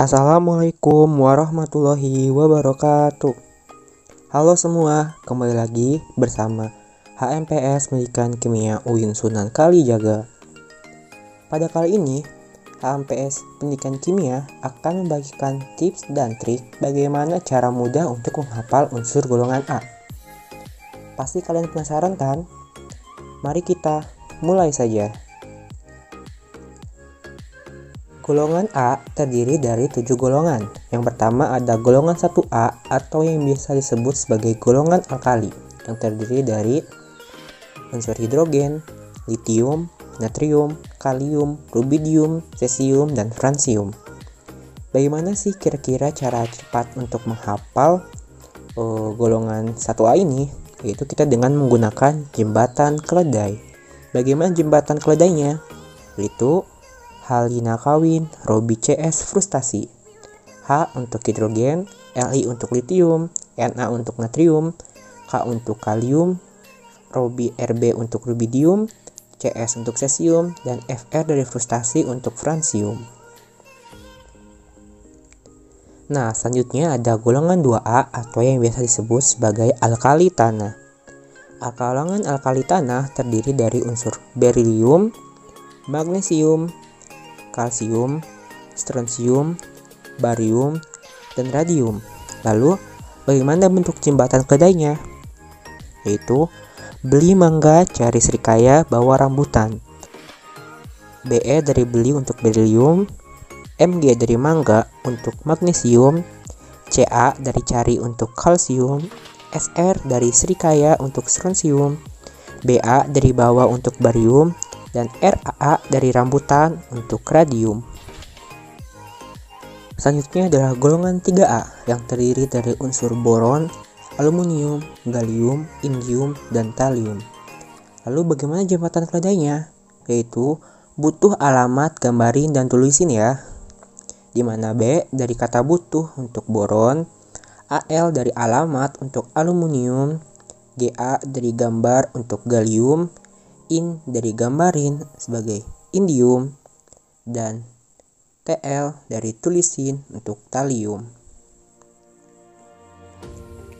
Assalamualaikum warahmatullahi wabarakatuh. Halo semua, kembali lagi bersama HMPS Pendidikan Kimia UIN Sunan Kalijaga. Pada kali ini, HMPS Pendidikan Kimia akan membagikan tips dan trik bagaimana cara mudah untuk menghafal unsur golongan A. Pasti kalian penasaran kan? Mari kita mulai saja. Golongan A terdiri dari 7 golongan. Yang pertama ada golongan 1A atau yang biasa disebut sebagai golongan alkali, yang terdiri dari unsur hidrogen, litium, natrium, kalium, rubidium, cesium, dan fransium. Bagaimana sih kira-kira cara cepat untuk menghafal golongan 1A ini? Yaitu kita dengan menggunakan jembatan keledai. Bagaimana jembatan keledainya? Yaitu halina kawin, Robi CS frustasi. H untuk hidrogen, Li untuk litium, Na untuk natrium, K untuk kalium, Robi Rb untuk rubidium, CS untuk cesium, dan Fr dari frustasi untuk fransium. Nah, selanjutnya ada golongan 2A atau yang biasa disebut sebagai alkali tanah. Golongan alkali tanah terdiri dari unsur berilium, magnesium, kalsium, strontium, barium, dan radium. Lalu, bagaimana bentuk jembatan keledainya? Yaitu beli mangga, cari serikaya, bawa rambutan. Be dari beli untuk berilium, Mg dari mangga untuk magnesium, Ca dari cari untuk kalsium, Sr dari serikaya untuk strontium, Ba dari bawa untuk barium, dan Raa dari rambutan untuk radium. Selanjutnya adalah golongan 3A yang terdiri dari unsur boron, aluminium, gallium, indium, dan thallium. Lalu bagaimana jembatan keledainya? Yaitu butuh alamat, gambarin, dan tulisin ya. Dimana B dari kata butuh untuk boron, Al dari alamat untuk aluminium, Ga dari gambar untuk gallium, In dari gambarin sebagai indium, dan Tl dari tulisin untuk thallium.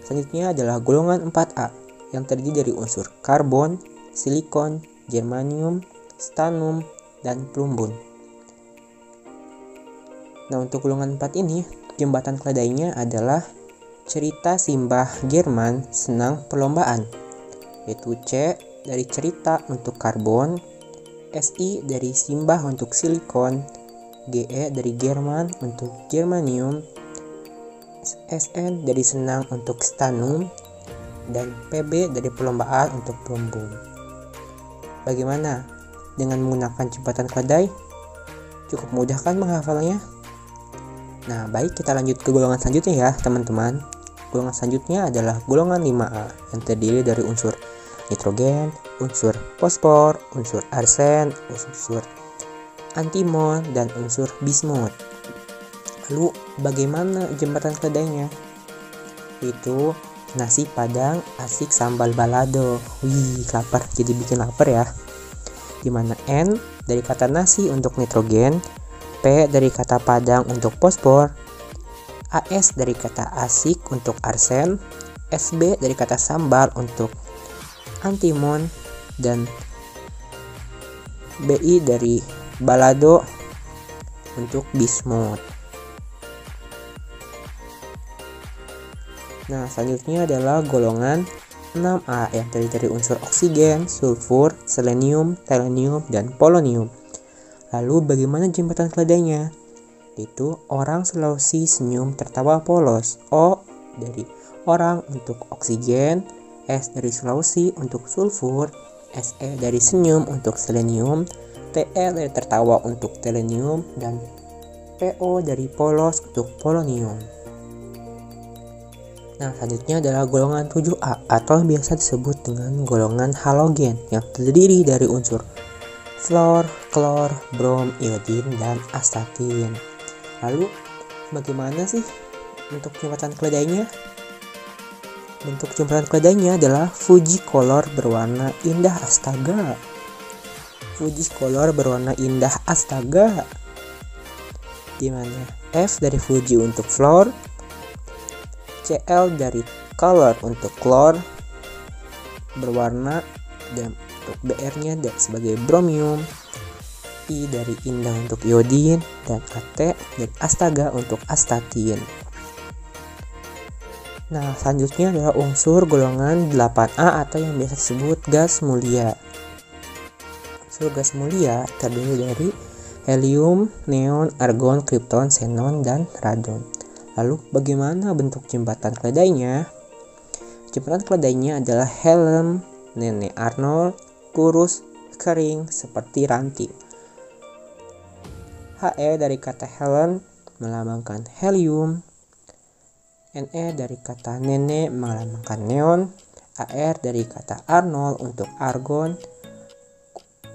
Selanjutnya adalah golongan 4A yang terdiri dari unsur karbon, silikon, germanium, stannum, dan plumbum. Nah, untuk golongan 4 ini, jembatan keledainya adalah cerita simbah Jerman senang perlombaan, yaitu C dari cerita untuk karbon, Si dari simbah untuk silikon, Ge dari Jerman untuk germanium, Sn dari senang untuk stannum, dan Pb dari perlombaan untuk plumbum. Bagaimana dengan menggunakan jembatan keledai? Cukup mudah kan menghafalnya? Nah, baik, kita lanjut ke golongan selanjutnya ya teman-teman. Golongan selanjutnya adalah golongan 5A yang terdiri dari unsur nitrogen, unsur fosfor, unsur arsen, unsur antimon, dan unsur bismut. Lalu bagaimana jembatan keledainya? Itu nasi padang asik sambal balado. Wih, lapar, jadi bikin lapar ya. Dimana N dari kata nasi untuk nitrogen, P dari kata padang untuk fosfor, As dari kata asik untuk arsen, Sb dari kata sambal untuk antimon, dan Bi dari balado untuk bismut. Nah, selanjutnya adalah golongan 6A yang terdiri dari unsur oksigen, sulfur, selenium, thalenium, dan polonium. Lalu bagaimana jembatan keledainya? Itu orang Sulawesi senyum tertawa polos. O dari orang untuk oksigen, S dari Sulawesi untuk sulfur, Se dari senyum untuk selenium, Tl dari tertawa untuk thalenium, dan Po dari polos untuk polonium. Nah, selanjutnya adalah golongan 7A atau biasa disebut dengan golongan halogen yang terdiri dari unsur fluor, klor, brom, iodin, dan astatin. Lalu bagaimana sih untuk jembatan keledainya? Bentuk jembatan keledainya adalah Fujicolor berwarna indah astaga. Fujicolor berwarna indah astaga. Gimana? F dari Fuji untuk fluor, Cl dari color untuk klor, berwarna, dan untuk Br-nya sebagai bromium, I dari indah untuk iodin, dan At dari astaga untuk astatin. Nah, selanjutnya adalah unsur golongan 8A atau yang biasa disebut gas mulia. Unsur gas mulia terdiri dari helium, neon, argon, kripton, xenon, dan radon. Lalu bagaimana bentuk jembatan keledainya? Jembatan keledainya adalah helm, nenek Arnold, kurus, kering, seperti ranting. He dari kata helen melambangkan helium, Ne dari kata nenek melambangkan neon, Ar dari kata Arnold untuk argon,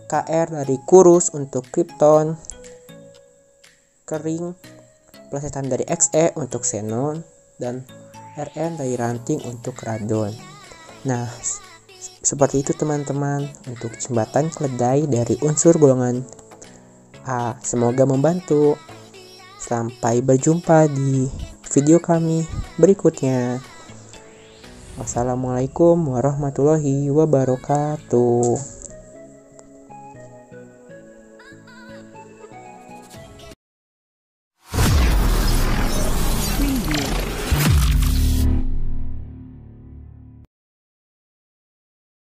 Kr dari kurus untuk kripton, kering, plesetan dari Xe untuk xenon, dan Rn dari ranting untuk radon. Nah, seperti itu teman-teman untuk jembatan keledai dari unsur golongan A. Semoga membantu. Sampai berjumpa di video kami berikutnya. Wassalamualaikum warahmatullahi wabarakatuh.